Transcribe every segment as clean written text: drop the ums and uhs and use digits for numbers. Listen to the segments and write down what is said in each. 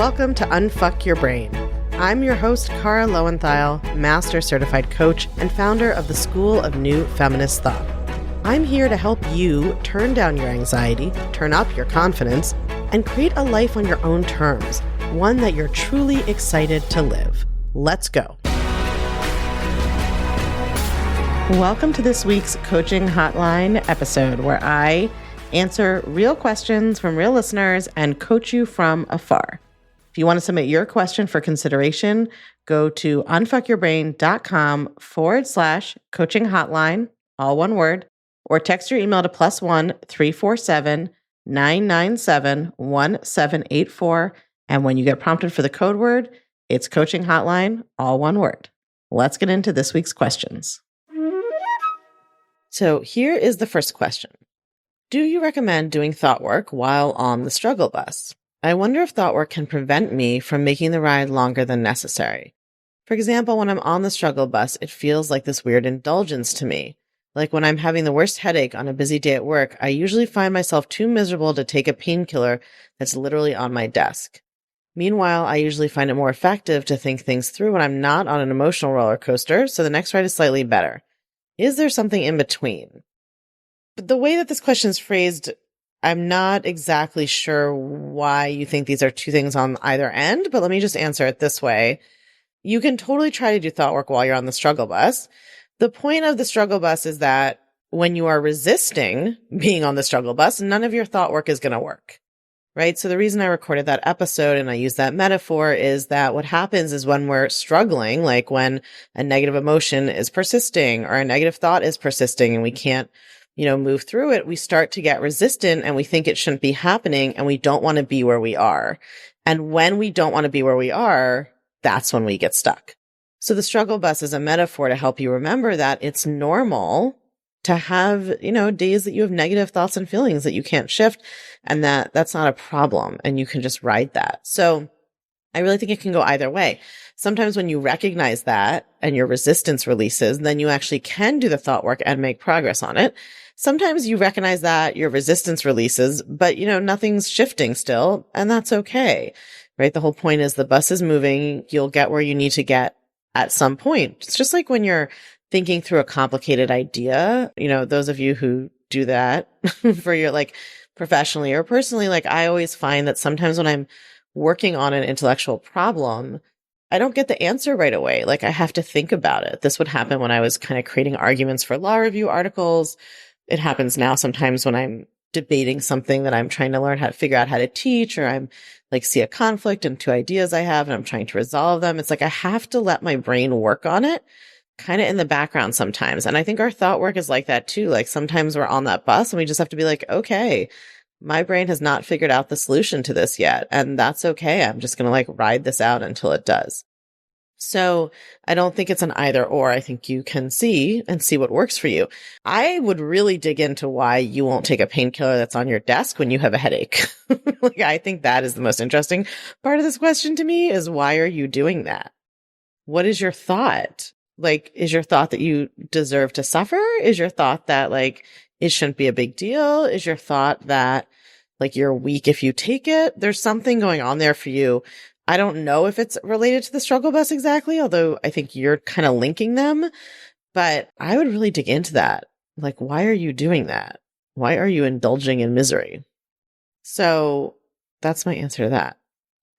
Welcome to Unfuck Your Brain. I'm your host, Cara Loewentheil, Master Certified Coach and founder of the School of New Feminist Thought. I'm here to help you turn down your anxiety, turn up your confidence, and create a life on your own terms, one that you're truly excited to live. Let's go. Welcome to this week's Coaching Hotline episode, where I answer real questions from real listeners and coach you from afar. If you want to submit your question for consideration, go to unfuckyourbrain.com/coaching hotline, all one word, or text your email to +1 347 997 1784. And when you get prompted for the code word, it's coaching hotline, all one word. Let's get into this week's questions. So here is the first question. Do you recommend doing thought work while on the struggle bus? I wonder if thought work can prevent me from making the ride longer than necessary. For example, when I'm on the struggle bus, it feels like this weird indulgence to me. Like when I'm having the worst headache on a busy day at work, I usually find myself too miserable to take a painkiller that's literally on my desk. Meanwhile, I usually find it more effective to think things through when I'm not on an emotional roller coaster, so the next ride is slightly better. Is there something in between? But the way that this question is phrased, I'm not exactly sure why you think these are two things on either end, but let me just answer it this way. You can totally try to do thought work while you're on the struggle bus. The point of the struggle bus is that when you are resisting being on the struggle bus, none of your thought work is going to work, right? So the reason I recorded that episode and I use that metaphor is that what happens is when we're struggling, like when a negative emotion is persisting or a negative thought is persisting and we can't move through it, we start to get resistant and we think it shouldn't be happening and we don't want to be where we are. And when we don't want to be where we are, that's when we get stuck. So the struggle bus is a metaphor to help you remember that it's normal to have, days that you have negative thoughts and feelings that you can't shift, and that's not a problem and you can just ride that. So I really think it can go either way. Sometimes when you recognize that and your resistance releases, then you actually can do the thought work and make progress on it. Sometimes you recognize that your resistance releases, but nothing's shifting still, and that's okay, right? The whole point is the bus is moving. You'll get where you need to get at some point. It's just like when you're thinking through a complicated idea, those of you who do that for your professionally or personally, I always find that sometimes when I'm working on an intellectual problem, I don't get the answer right away. I have to think about it. This would happen when I was kind of creating arguments for law review articles. It happens now sometimes when I'm debating something that I'm trying to learn how to figure out how to teach, or I'm see a conflict in two ideas I have and I'm trying to resolve them. It's I have to let my brain work on it kind of in the background sometimes. And I think our thought work is like that too. Sometimes we're on that bus and we just have to be okay, my brain has not figured out the solution to this yet. And that's okay. I'm just going to ride this out until it does. So I don't think it's an either or. I think you can see what works for you. I would really dig into why you won't take a painkiller that's on your desk when you have a headache. I think that is the most interesting part of this question to me is why are you doing that? What is your thought? Is your thought that you deserve to suffer? Is your thought that it shouldn't be a big deal? Is your thought that you're weak if you take it? There's something going on there for you. I don't know if it's related to the struggle bus exactly, although I think you're kind of linking them, but I would really dig into that. Why are you doing that? Why are you indulging in misery? So that's my answer to that.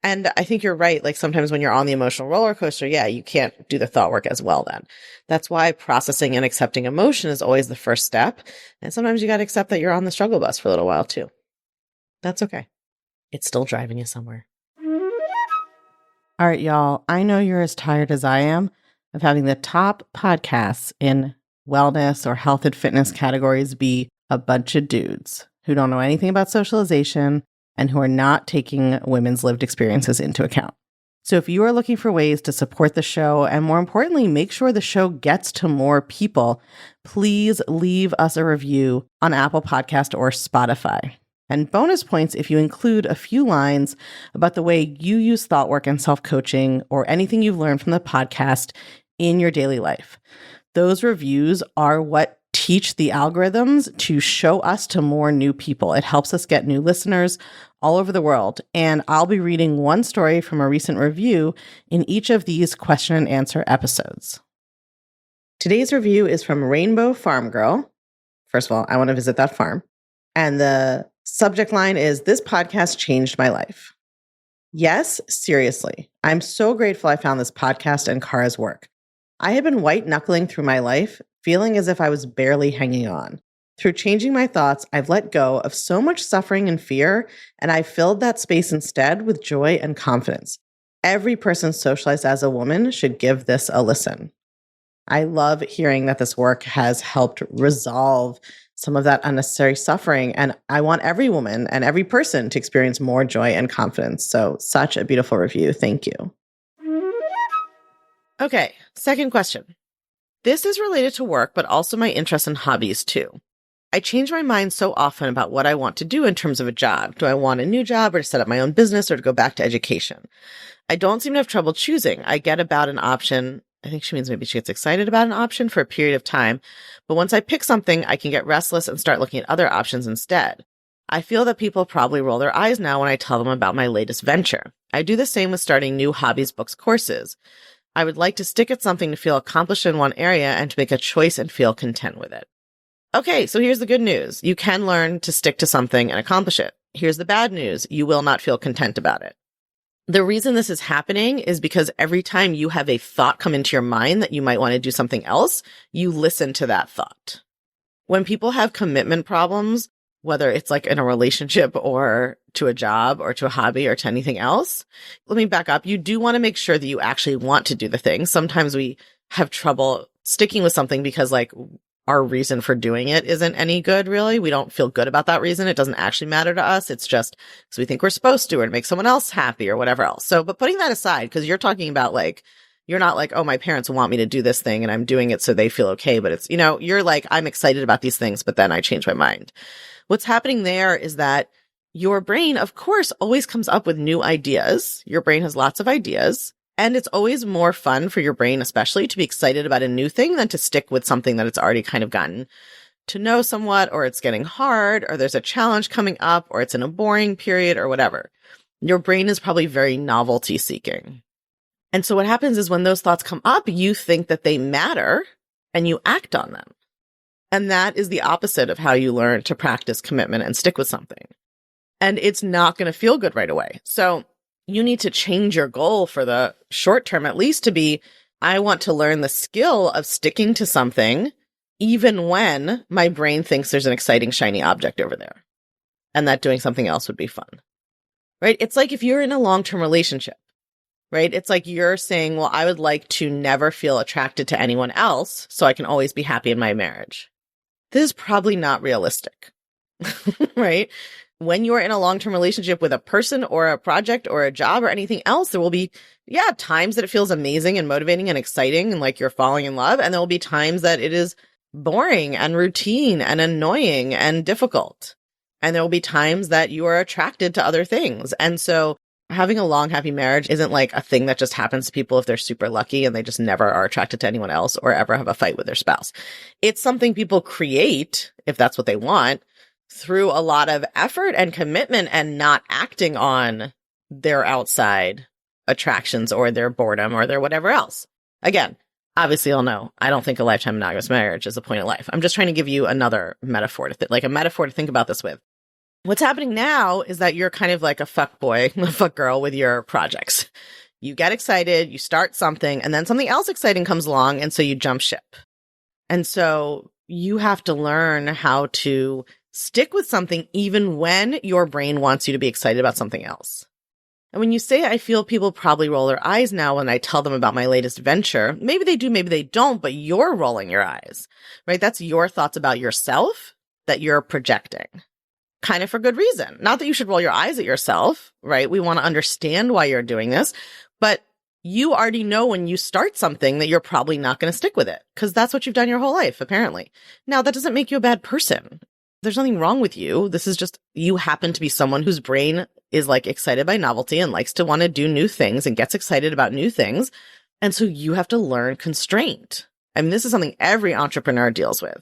And I think you're right. Sometimes when you're on the emotional roller coaster, you can't do the thought work as well then. That's why processing and accepting emotion is always the first step. And sometimes you got to accept that you're on the struggle bus for a little while too. That's okay. It's still driving you somewhere. All right, y'all. I know you're as tired as I am of having the top podcasts in wellness or health and fitness categories be a bunch of dudes who don't know anything about socialization and who are not taking women's lived experiences into account. So if you are looking for ways to support the show and more importantly, make sure the show gets to more people, please leave us a review on Apple Podcast or Spotify. And bonus points if you include a few lines about the way you use thought work and self-coaching or anything you've learned from the podcast in your daily life. Those reviews are what teach the algorithms to show us to more new people. It helps us get new listeners all over the world. And I'll be reading one story from a recent review in each of these question and answer episodes. Today's review is from Rainbow Farm Girl. First of all, I want to visit that farm. And the subject line is, "This podcast changed my life." Yes, seriously. I'm so grateful I found this podcast and Kara's work. I had been white knuckling through my life, feeling as if I was barely hanging on. Through changing my thoughts, I've let go of so much suffering and fear, and I filled that space instead with joy and confidence. Every person socialized as a woman should give this a listen. I love hearing that this work has helped resolve some of that unnecessary suffering, and I want every woman and every person to experience more joy and confidence. So, such a beautiful review. Thank you. Okay, second question. This is related to work, but also my interests and hobbies too. I change my mind so often about what I want to do in terms of a job. Do I want a new job or to set up my own business or to go back to education? I don't seem to have trouble choosing. I get about an option. I think she means maybe she gets excited about an option for a period of time. But once I pick something, I can get restless and start looking at other options instead. I feel that people probably roll their eyes now when I tell them about my latest venture. I do the same with starting new hobbies, books, courses. I would like to stick at something to feel accomplished in one area and to make a choice and feel content with it. Okay, so here's the good news. You can learn to stick to something and accomplish it. Here's the bad news. You will not feel content about it. The reason this is happening is because every time you have a thought come into your mind that you might want to do something else, you listen to that thought. When people have commitment problems, whether it's like in a relationship or to a job or to a hobby or to anything else, let me back up. You do want to make sure that you actually want to do the thing. Sometimes we have trouble sticking with something because like our reason for doing it isn't any good, really. We don't feel good about that reason. It doesn't actually matter to us. It's just because we think we're supposed to or to make someone else happy or whatever else. So, but putting that aside, because you're talking about like, you're not like, oh, my parents want me to do this thing and I'm doing it so they feel okay. But it's, you're like, I'm excited about these things, but then I change my mind. What's happening there is that your brain, of course, always comes up with new ideas. Your brain has lots of ideas. And it's always more fun for your brain, especially, to be excited about a new thing than to stick with something that it's already kind of gotten to know somewhat, or it's getting hard, or there's a challenge coming up, or it's in a boring period, or whatever. Your brain is probably very novelty seeking. And so what happens is when those thoughts come up, you think that they matter and you act on them. And that is the opposite of how you learn to practice commitment and stick with something. And it's not going to feel good right away. So you need to change your goal for the short term, at least, to be, I want to learn the skill of sticking to something, even when my brain thinks there's an exciting, shiny object over there, and that doing something else would be fun, right? It's like if you're in a long-term relationship, right? It's like you're saying, well, I would like to never feel attracted to anyone else so I can always be happy in my marriage. This is probably not realistic, right? When you're in a long-term relationship with a person or a project or a job or anything else, there will be, times that it feels amazing and motivating and exciting and like you're falling in love. And there will be times that it is boring and routine and annoying and difficult. And there will be times that you are attracted to other things. And so having a long, happy marriage isn't like a thing that just happens to people if they're super lucky and they just never are attracted to anyone else or ever have a fight with their spouse. It's something people create, if that's what they want, through a lot of effort and commitment and not acting on their outside attractions or their boredom or their whatever else. Again, obviously you'll know, I don't think a lifetime monogamous marriage is a point of life. I'm just trying to give you another metaphor like a metaphor to think about this with. What's happening now is that you're kind of like a fuck boy, a fuck girl with your projects. You get excited, you start something, and then something else exciting comes along, and so you jump ship. And so you have to learn how to stick with something even when your brain wants you to be excited about something else. And when you say, I feel people probably roll their eyes now when I tell them about my latest venture, maybe they do, maybe they don't, but you're rolling your eyes, right? That's your thoughts about yourself that you're projecting, kind of for good reason. Not that you should roll your eyes at yourself, right? We want to understand why you're doing this, but you already know when you start something that you're probably not going to stick with it because that's what you've done your whole life, apparently. Now, that doesn't make you a bad person. There's nothing wrong with you. This is just, you happen to be someone whose brain is like excited by novelty and likes to want to do new things and gets excited about new things. And so you have to learn constraint. I mean, this is something every entrepreneur deals with.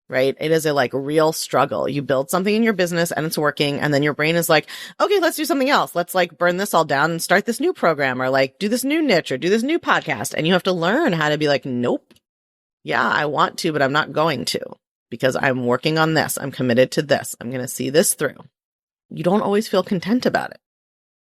right? It is a like real struggle. You build something in your business and it's working. And then your brain is like, okay, let's do something else. Let's like burn this all down and start this new program or like do this new niche or do this new podcast. And you have to learn how to be like, nope. Yeah, I want to, but I'm not going to because I'm working on this. I'm committed to this. I'm going to see this through. You don't always feel content about it.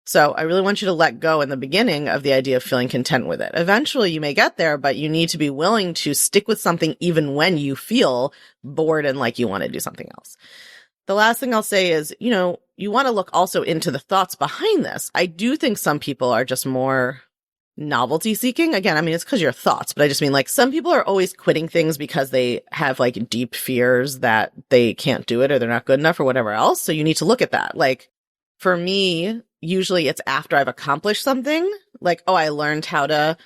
So I really want you to let go in the beginning of the idea of feeling content with it. Eventually you may get there, but you need to be willing to stick with something even when you feel bored and like you want to do something else. The last thing I'll say is, you want to look also into the thoughts behind this. I do think some people are just more novelty seeking. Again, I mean, it's because your thoughts, but I just mean like some people are always quitting things because they have like deep fears that they can't do it or they're not good enough or whatever else. So you need to look at that. Like for me, usually it's after I've accomplished something, like, oh, I learned how to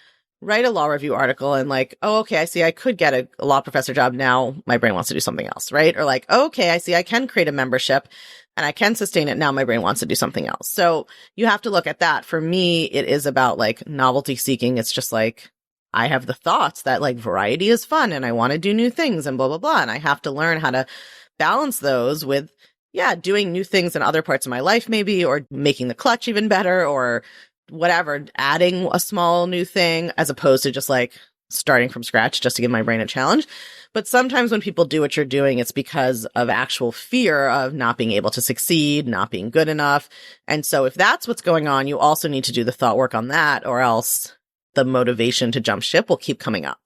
write a law review article and like, oh, okay, I see I could get a law professor job. Now my brain wants to do something else, right? Or like, oh, okay, I see I can create a membership and I can sustain it. Now my brain wants to do something else. So you have to look at that. For me, it is about like novelty seeking. It's just like, I have the thoughts that like variety is fun and I want to do new things and blah, blah, blah. And I have to learn how to balance those with doing new things in other parts of my life, maybe, or making the clutch even better, or whatever, adding a small new thing as opposed to just like starting from scratch just to give my brain a challenge. But sometimes when people do what you're doing, it's because of actual fear of not being able to succeed, not being good enough. And so if that's what's going on, you also need to do the thought work on that, or else the motivation to jump ship will keep coming up.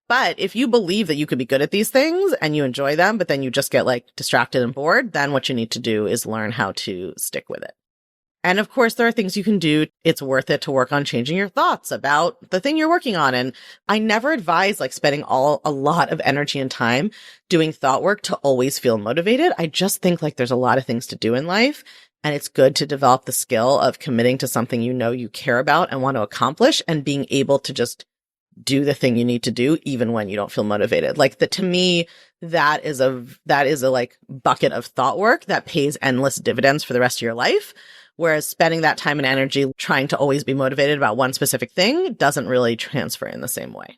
But if you believe that you could be good at these things and you enjoy them, but then you just get like distracted and bored, then what you need to do is learn how to stick with it. And of course, there are things you can do. It's worth it to work on changing your thoughts about the thing you're working on. And I never advise like spending a lot of energy and time doing thought work to always feel motivated. I just think like there's a lot of things to do in life. And it's good to develop the skill of committing to something you care about and want to accomplish and being able to just do the thing you need to do even when you don't feel motivated. Like to me, that is a like bucket of thought work that pays endless dividends for the rest of your life. Whereas spending that time and energy trying to always be motivated about one specific thing doesn't really transfer in the same way.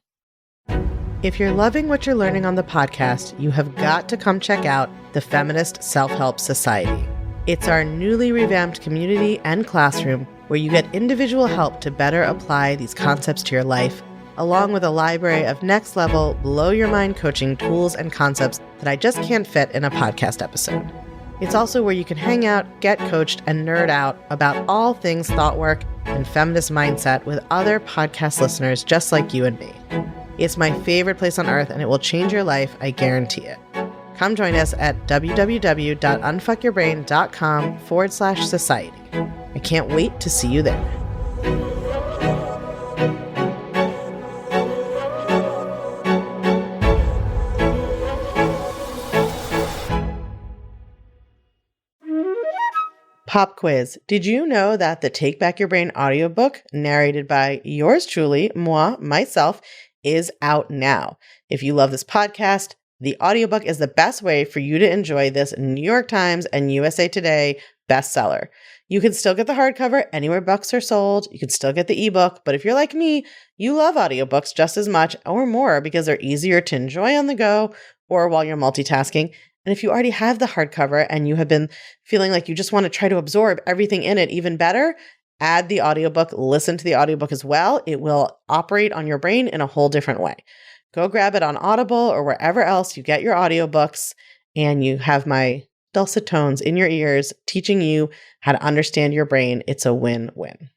If you're loving what you're learning on the podcast, you have got to come check out the Feminist Self-Help Society. It's our newly revamped community and classroom where you get individual help to better apply these concepts to your life, along with a library of next-level, blow-your-mind coaching tools and concepts that I just can't fit in a podcast episode. It's also where you can hang out, get coached, and nerd out about all things thought work and feminist mindset with other podcast listeners just like you and me. It's my favorite place on earth, and it will change your life, I guarantee it. Come join us at www.unfuckyourbrain.com/society. I can't wait to see you there. Pop quiz. Did you know that the Take Back Your Brain audiobook, narrated by yours truly, myself, is out now? If you love this podcast, the audiobook is the best way for you to enjoy this New York Times and USA Today bestseller. You can still get the hardcover anywhere books are sold. You can still get the ebook, but if you're like me, you love audiobooks just as much or more because they're easier to enjoy on the go or while you're multitasking. And if you already have the hardcover and you have been feeling like you just want to try to absorb everything in it even better, add the audiobook, listen to the audiobook as well. It will operate on your brain in a whole different way. Go grab it on Audible or wherever else you get your audiobooks, and you have my dulcet tones in your ears teaching you how to understand your brain. It's a win-win.